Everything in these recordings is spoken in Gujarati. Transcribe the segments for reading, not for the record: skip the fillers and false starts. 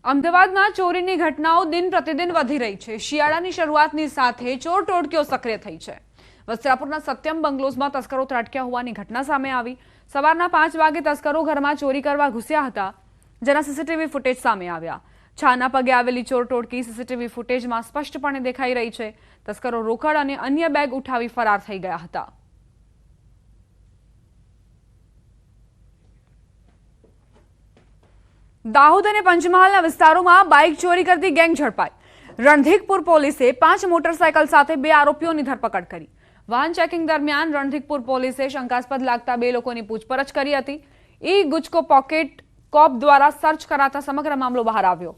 અમદાવાદમાં ચોરીની ઘટનાઓ દિન પ્રતિદિન વધી રહી છે। શિયાળાની શરૂઆતની સાથે ચોર ટોળકીઓ સક્રિય થઈ છે। વસ્ત્રાપુરના સત્યમ બંગલોઝમાં તસ્કરો ત્રાટક્યા હોવાની ઘટના સામે આવી। સવારના 5 વાગે તસ્કરો ઘરમાં ચોરી કરવા ઘૂસ્યા હતા, જેના સીસીટીવી ફૂટેજ સામે આવ્યા। છાના પગે આવેલી ચોર ટોળકી સીસીટીવી ફૂટેજમાં સ્પષ્ટપણે દેખાઈ રહી છે। તસ્કરો રોકડ અને અન્ય બેગ ઉઠાવી ફરાર થઈ ગયા હતા। દાહોદ અને પંચમહાલના વિસ્તારોમાં બાઇક ચોરી કરતી ગેંગ ઝડપાઈ। રણધીકપુર પોલીસે 5 મોટરસાયકલ સાથે 2 આરોપીઓની ધરપકડ કરી। વાહન ચેકિંગ દરમિયાન રણધીકપુર પોલીસે શંકાસ્પદ લાગતા 2 લોકોની પૂછપરછ કરી હતી। ઈ ગુજકો પોકેટ કોપ દ્વારા સર્ચ કરાતા સમગ્ર મામલો બહાર આવ્યો।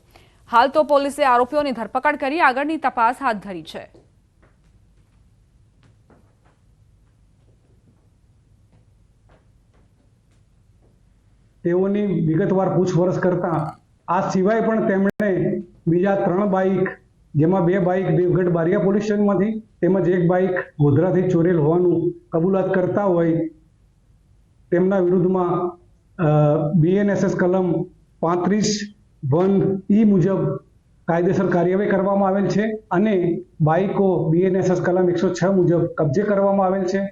હાલ તો પોલીસે આરોપીઓની ધરપકડ કરી આગળની તપાસ હાથ ધરી છે। તેઓની વિગતવાર પૂછપરછ કરતા આ સિવાય પણ તેમણે બીજા 3 બાઇક, જેમાં 2 બાઇક દેવગઢ બારિયા પોલીસ સ્ટેશનમાંથી તેમજ 1 બાઇક ગોધરાથી ચોરેલ હોવાનું કબૂલાત કરતા હોય તેમના વિરુદ્ધમાં બીએનએસએસ કલમ 35(1) મુજબ કાયદેસર કાર્યવાહી કરવામાં આવેલ છે અને બાઇકો બીએનએસએસ કલમ 106 મુજબ કબજે કરવામાં આવેલ છે।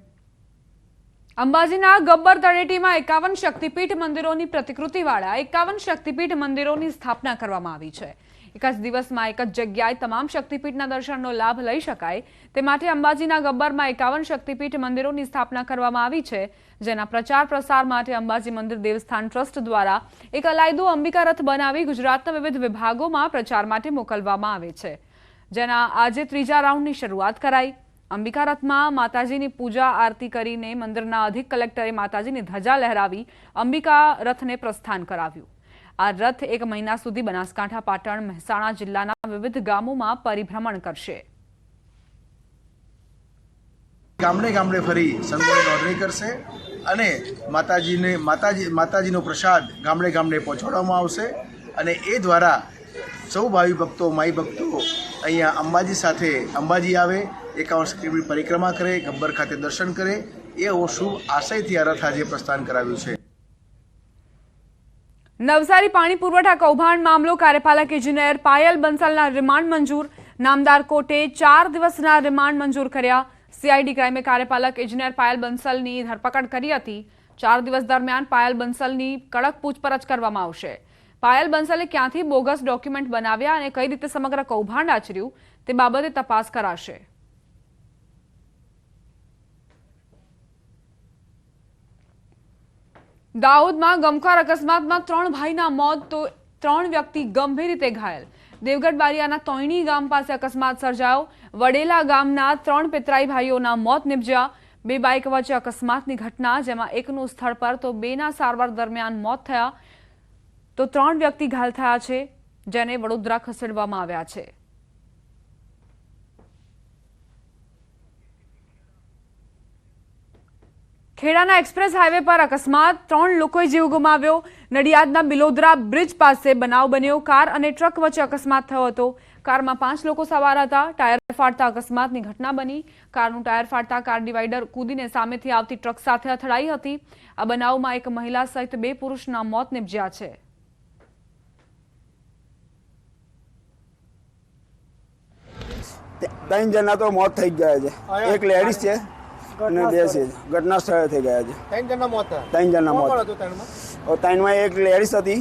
અંબાજીના ગબ્બર તળેટીમાં 51 શક્તિપીઠ મંદિરોની પ્રતિકૃતિવાળા 51 શક્તિપીઠ મંદિરોની સ્થાપના કરવામાં આવી છે। એક જ દિવસમાં એક જ જગ્યાએ તમામ શક્તિપીઠના દર્શનનો લાભ લઈ શકાય તે માટે અંબાજીના ગબ્બરમાં 51 શક્તિપીઠ મંદિરોની સ્થાપના કરવામાં આવી છે, જેના પ્રચાર પ્રસાર માટે અંબાજી મંદિર દેવસ્થાન ટ્રસ્ટ દ્વારા એક અલાયદો અંબિકા રથ બનાવી ગુજરાતના વિવિધ વિભાગોમાં પ્રચાર માટે મોકલવામાં આવે છે, જેના આજે 3જા રાઉન્ડની શરૂઆત કરાઈ। અંબિકા રથમાં માતાજીની પૂજા આરતી કરીને મંદિરના અધિક કલેક્ટરે માતાજીની ધજા લહેરાવી અંબિકા રથને પ્રસ્થાન કરાવ્યું। આ રથ 1 મહિના સુધી બનાસકાંઠા, પાટણ, મહેસાણા જિલ્લાના વિવિધ ગામોમાં પરિભ્રમણ કરશે। ગામડે ગામડે ફરી સંતોની નોંધણી કરશે અને માતાજીનો પ્રસાદ ગામડે ગામડે પહોંચાડવામાં આવશે અને એ દ્વારા સૌ ભાવિ ભક્તો, માઈ ભક્તો અહીંયા અંબાજી સાથે અંબાજી આવે, 51 શક્તિપીઠ પરિક્રમા કરે, ગબ્બર ખાતે દર્શન કરે, એ શુભ આશયથી આ રથ આજે પ્રસ્થાન કરાવ્યું છે। નવસારી પાણી પુરવઠા કૌભાંડ મામલો, કાર્યપાલક ઇજનેર પાયલ બંસલના રિમાન્ડ મંજૂર। નામદાર કોર્ટે 4 દિવસના રિમાન્ડ મંજૂર કર્યા। સીઆઈડી ક્રાઇમે કાર્યપાલક ઇજનેર પાયલ બંસલની ધરપકડ કરી હતી। 4 દિવસ દરમિયાન પાયલ બંસલની કડક પૂછપરછ કરવામાં આવશે। પાયલ બંસલે ક્યાંથી બોગસ ડોક્યુમેન્ટ બનાવ્યા અને કઈ રીતે સમગ્ર કૌભાંડ આચર્યું તે બાબતે તપાસ કરાશે। દાહોદમાં ગમખ્વાર અકસ્માતમાં 3 ભાઈના મોત તો 3 વ્યક્તિ ગંભીર રીતે ઘાયલ। દેવગઢ બારિયાના તોયણી ગામ પાસે અકસ્માત સર્જાયો। વડેલા ગામના 3 પિતરાઈ ભાઈઓના મોત નિપજ્યા। 2 બાઇક વચ્ચે અકસ્માતની ઘટના, જેમાં એકનું સ્થળ પર તો 2ના સારવાર દરમિયાન મોત થયા તો 3 વ્યક્તિ ઘાયલ થયા છે, જેને વડોદરા ખસેડવામાં આવ્યા છે। ખેડાના એક્સપ્રેસ હાઈવે પર અકસ્માત, 3 લોકોએ જીવ ગુમાવ્યો। નડિયાદના બિલોદરા બ્રિજ પાસે બનાવ બન્યો। કાર અને ટ્રક વચ્ચે અકસ્માત થયો હતો। કારમાં 5 લોકો સવાર હતા। ટાયર ફાટતા અકસ્માતની ઘટના બની। કારનું ટાયર ફાટતા કાર ડિવાઈડર કૂદીને સામેથી આવતી ટ્રક સાથે અથડાઈ હતી। આ બનાવમાં એક મહિલા સહિત 2 પુરુષના મોત નિપજ્યા છે। ત્રણ જણા તો મોત થઈ ગયા છે, એક લેડીઝ છે અને 2 છે ઘટના સ્થળે થઈ ગયા છે। 3 જણા મોત થયા। ત્રણમાં એક લેડીઝ હતી,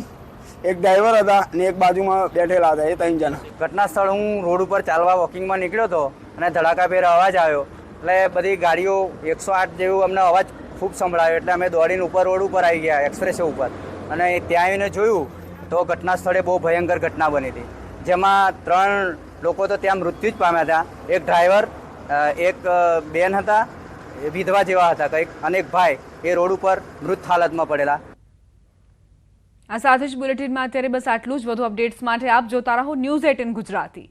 એક ડ્રાઈવર હતા અને એક બાજુમાં બેઠેલા હતા, એ 3 જણા। ઘટના સ્થળ હું રોડ ઉપર ચાલવા વોકિંગમાં નીકળ્યો હતો અને ધડાકાભેર અવાજ આવ્યો, એટલે બધી ગાડીઓ 108 જેવું અમને અવાજ ખૂબ સંભળાયો, એટલે અમે દોડીને ઉપર રોડ ઉપર આવી ગયા, એક્સપ્રેસ ઉપર, અને ત્યાં આવીને જોયું તો ઘટના સ્થળે બહુ ભયંકર ઘટના બની હતી, જેમાં 3 લોકો તો ત્યાં મૃત્યુ જ પામ્યા હતા। એક ડ્રાઈવર, એક બેન હતા, વિધવા જેવા હતા કંઈક, અને એક ભાઈ, એ રોડ ઉપર મૃત હાલતમાં પડેલા। આ સાથે જ બુલેટિનમાં અત્યારે બસ આટલું જ। વધુ અપડેટ્સ માટે આપ જોતા રહો ન્યૂઝ 18 ગુજરાતી।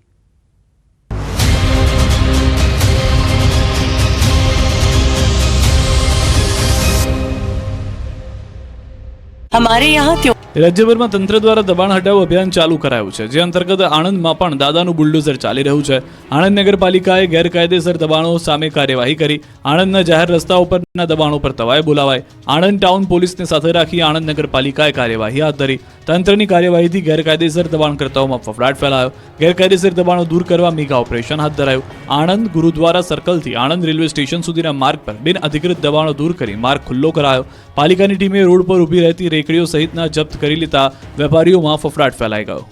हमारे यहाँ રાજ્યભરમાં તંત્ર દ્વારા દબાણ હટાવો અભિયાન ચાલુ કરાયું છે, જે અંતર્ગત આણંદમાં પણ દાદાનું બુલડોઝર ચાલી રહ્યું છે. આણંદ નગરપાલિકાએ ગેરકાયદેસર દબાણો સામે કાર્યવાહી કરી. આણંદના જાહેર રસ્તાઓ પરના દબાણો પર તવાય બોલાવાય. આણંદ ટાઉન પોલીસને સાથે રાખી આણંદ નગરપાલિકાએ કાર્યવાહી હાથ ધરી. તંત્રની કાર્યવાહીથી ગેરકાયદેસર દબાણકર્તાઓમાં ફફડાટ ફેલાયો. ગેરકાયદેસર દબાણો દૂર કરવા મેગા ઓપરેશન હાથ ધરાયું. આણંદ ગુરુદ્વારા સર્કલથી આણંદ રેલવે સ્ટેશન સુધીના માર્ગ પર બિનઅધિકૃત દબાણો દૂર કરી માર્ગ ખુલ્લો કરાયો. પાલિકાની ટીમે રોડ પર ઊભી રહેતી રેકડીઓ સહિતના જપ્ત કરી લેતા વેપારીઓમાં ફફડાટ ફેલાઈ ગયો.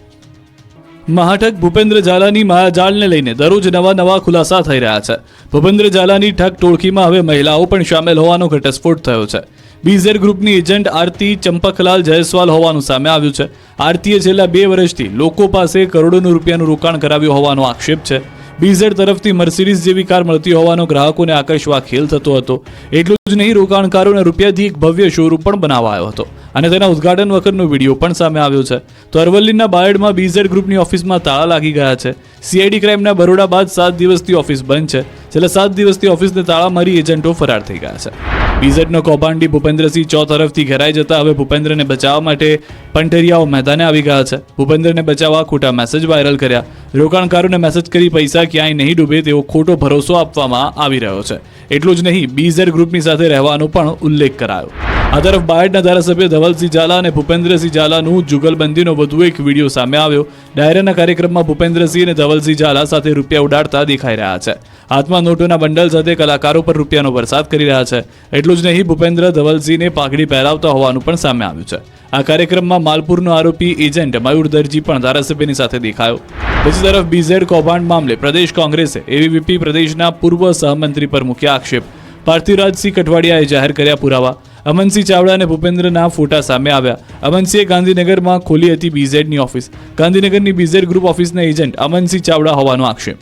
મહાઠગ ભૂપેન્દ્ર ઝાલાની માયાજાળને લઈને દરરોજ નવા ખુલાસા થઈ રહ્યા છે. ભૂપેન્દ્ર ઝાલાની ઠગ ટોળકીમાં હવે મહિલાઓ પણ સામેલ હોવાનો ઘટસ્ફોટ થયો છે. બીઝેડ ગ્રુપની એજન્ટ આરતી ચંપકલાલ જયસ્વાલ હોવાનું સામે આવ્યું છે. આરતીએ છેલ્લા 2 વર્ષથી લોકો પાસે કરોડોનું રૂપિયાનું રોકાણ કરાવ્યું હોવાનો આક્ષેપ છે. બીઝેડ તરફથી મર્સિડીઝ જેવી કાર મળતી હોવાનો ગ્રાહકોને આકર્ષવા ખેલ થતો હતો. એટલું જ નહીં, રોકાણકારોને રૂપિયાથી એક ભવ્ય શોરૂમ પણ બનાવાયો હતો અને તેના ઉદ્ઘાટન વખતનો વિડીયો પણ સામે આવ્યો છે. તો અરવલ્લીના બાયડમાં બીઝેડ ગ્રુપની ઓફિસમાં તાળા લાગી ગયા છે. સીઆઈડી ક્રાઇમના બરોડા બાદ 7 દિવસથી ઓફિસ બંધ છે. છેલ્લા 7 દિવસથી ઓફિસને તાળા મારી એજન્ટો ફરાર થઈ ગયા છે. બીઝેડનો કૌભાંડી ભૂપેન્દ્રસિંહ ચૌ તરફથી ઘેરાઈ જતા હવે ભૂપેન્દ્રને બચાવવા માટે પંટરિયાઓ મેદાને આવી ગયા છે. ભૂપેન્દ્રને બચાવવા ખોટા મેસેજ વાયરલ કર્યા. રોકાણકારોને મેસેજ કરી પૈસા ક્યાંય નહીં ડૂબે તેવો ખોટો ભરોસો આપવામાં આવી રહ્યો છે. એટલું જ નહીં, બીઝેડ ગ્રુપની સાથે રહેવાનો પણ ઉલ્લેખ કરાયો. આ તરફ બાયડના ધારાસભ્ય ધવલસિંહ ઝાલા અને ભૂપેન્દ્રસિંહ ઝાલાનું જુગલબંધીનો વધુ એક વિડીયો સામે આવ્યો. ડાયરાના કાર્યક્રમમાં ભૂપેન્દ્રસિંહ અને ધવલસિંહ ઝાલા સાથે રૂપિયા ઉડાડતા દેખાઈ રહ્યા છે. હાથમાં નોટોના બંડલ સાથે કલાકારો પર રૂપિયાનો વરસાદ કરી રહ્યા છે. એટલું જ નહીં, ભૂપેન્દ્ર ધવલસિંહને પાઘડી પહેરાવતા હોવાનું પણ સામે આવ્યું છે. આ કાર્યક્રમમાં માલપુરનો આરોપી એજન્ટ મયુર દરજી પણ ધારાસભ્યની સાથે દેખાયો. બીજી તરફ બીઝેડ કૌભાંડ મામલે પ્રદેશ કોંગ્રેસે એબીવીપી પ્રદેશના પૂર્વ સહમંત્રી પર મૂક્યા આક્ષેપ. પાર્થિવરાજસિંહ કઠવાડિયાએ જાહેર કર્યા પુરાવા. અમનસિંહ ચાવડા અને ભૂપેન્દ્રના ફોટા સામે આવ્યા. અમનસિંહે ગાંધીનગરમાં ખોલી હતી બીઝેડની ઓફિસ. ગાંધીનગરની બીઝેડ ગ્રુપ ઓફિસના એજન્ટ અમનસિંહ ચાવડા હોવાનો આક્ષેપ.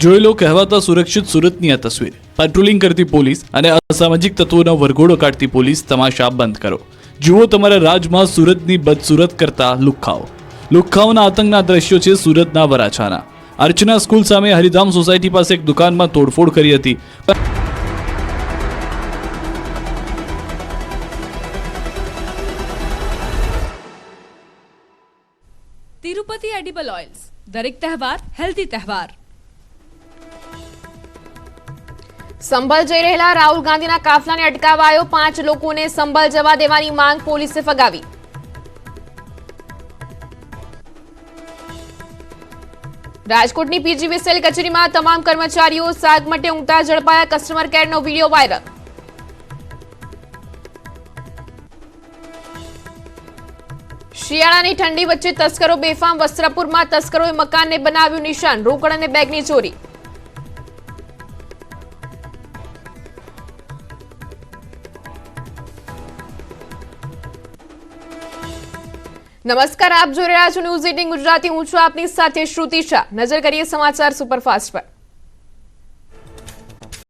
જોઈ લો કહેવાતા સુરક્ષિત સુરતની આ તસવીર. પેટ્રોલિંગ કરતી પોલીસ અને અસામાજિક તત્વોનો વરઘોડો કાઢતી પોલીસ તમાશા બંધ કરો. જુઓ તમારા રાજમાં સુરતની બદસુરત કરતા લુખ્ખાઓ. લુખ્ખાઓના આતંકના દ્રશ્યો છે સુરતના વરાછાના. અર્ચના સ્કૂલ સામે હરિધામ સોસાયટી પાસે એક દુકાનમાં તોડફોડ કરી હતી. તિરુપતિ એડિબલ ઓઇલ્સ, દરેક તહેવાર હેલ્ધી તહેવાર. સંભલ જઈ રહેલા રાહુલ ગાંધીના કાફલાને અટકાવાયો. 5 લોકોને સંભલ જવા દેવાની માંગ પોલીસે ફગાવી. રાજકોટની પીજીવીસીએલ કચેરીમાં તમામ કર્મચારીઓ સાગ માટે ઊંઘતા ઝડપાયા. કસ્ટમર કેરનો વિડીયો વાયરલ. શિયાળાની ઠંડી વચ્ચે તસ્કરો બેફામ. વસ્ત્રાપુરમાં તસ્કરોએ મકાનને બનાવ્યું નિશાન. રોકડ અને બેગની ચોરી. નમસ્કાર, આપ જોઈ રહ્યા છો ન્યૂઝ 18 ગુજરાતી. હું છું આપની સાથે શ્રુતિ શાહ. નજર કરીએ સમાચાર સુપરફાસ્ટ પર.